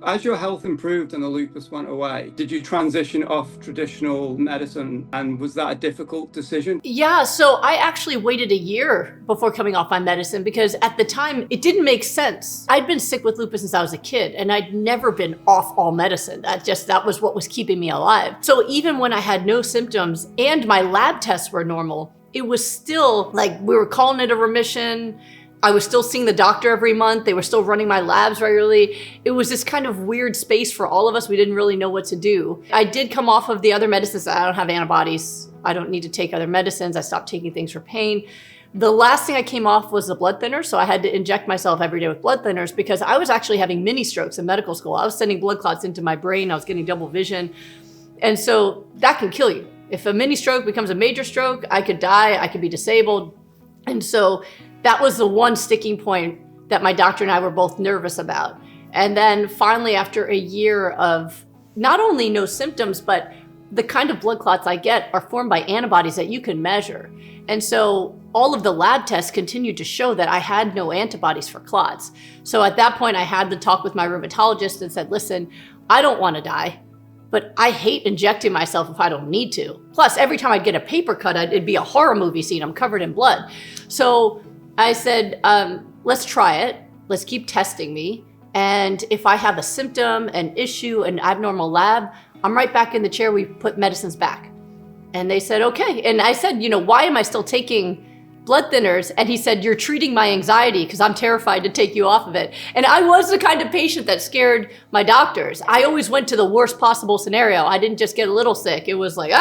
as your health improved and the lupus went away, did you transition off traditional medicine, and was that a difficult decision? Yeah, so I actually waited a year before coming off my medicine because at the time it didn't make sense. I'd been sick with lupus since I was a kid and I'd never been off all medicine. That was what was keeping me alive. So even when I had no symptoms and my lab tests were normal, it was still like we were calling it a remission. I was still seeing the doctor every month. They were still running my labs regularly. It was this kind of weird space for all of us. We didn't really know what to do. I did come off of the other medicines. I don't have antibodies. I don't need to take other medicines. I stopped taking things for pain. The last thing I came off was the blood thinner. So I had to inject myself every day with blood thinners because I was actually having mini strokes in medical school. I was sending blood clots into my brain. I was getting double vision. And so that can kill you. If a mini stroke becomes a major stroke, I could die, I could be disabled. And so that was the one sticking point that my doctor and I were both nervous about. And then finally, after a year of not only no symptoms, but the kind of blood clots I get are formed by antibodies that you can measure. And so all of the lab tests continued to show that I had no antibodies for clots. So at that point, I had the talk with my rheumatologist and said, listen, I don't want to die, but I hate injecting myself if I don't need to. Plus, every time I'd get a paper cut, it'd be a horror movie scene. I'm covered in blood. So I said, let's try it. Let's keep testing me. And if I have a symptom, an issue, an abnormal lab, I'm right back in the chair. We put medicines back. And they said, okay. And I said, why am I still taking blood thinners? And he said, you're treating my anxiety because I'm terrified to take you off of it. And I was the kind of patient that scared my doctors. I always went to the worst possible scenario. I didn't just get a little sick. It was like,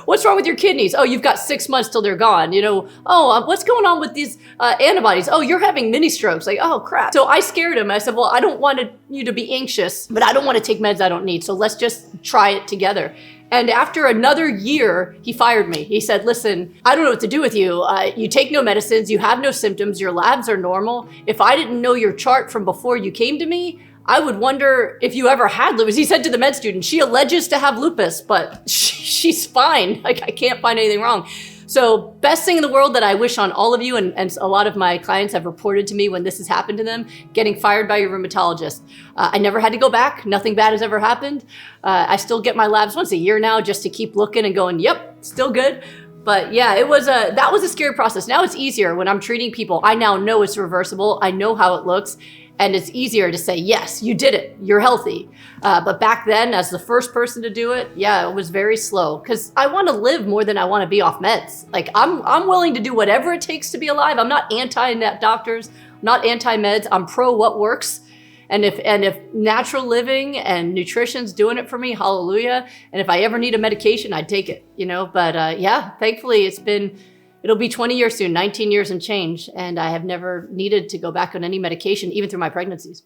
what's wrong with your kidneys? Oh, you've got 6 months till they're gone. What's going on with these antibodies? Oh, you're having mini strokes. Like, oh crap. So I scared him. I said, well, I don't want you to be anxious, but I don't want to take meds I don't need. So let's just try it together. And after another year, he fired me. He said, listen, I don't know what to do with you. You take no medicines, you have no symptoms, your labs are normal. If I didn't know your chart from before you came to me, I would wonder if you ever had lupus. He said to the med student, she alleges to have lupus, but she's fine. Like, I can't find anything wrong. So best thing in the world that I wish on all of you, and a lot of my clients have reported to me when this has happened to them, getting fired by your rheumatologist. I never had to go back. Nothing bad has ever happened. I still get my labs once a year now just to keep looking and going, yep, still good. But yeah, that was a scary process. Now it's easier when I'm treating people. I now know it's reversible. I know how it looks. And it's easier to say, yes, you did it, you're healthy. But back then, as the first person to do it, yeah, it was very slow because I want to live more than I want to be off meds. Like I'm willing to do whatever it takes to be alive. I'm not anti-doctors, not anti-meds. I'm pro what works. And if natural living and nutrition's doing it for me, hallelujah. And if I ever need a medication, I'd take it, But yeah, thankfully it'll be 20 years soon, 19 years and change. And I have never needed to go back on any medication, even through my pregnancies.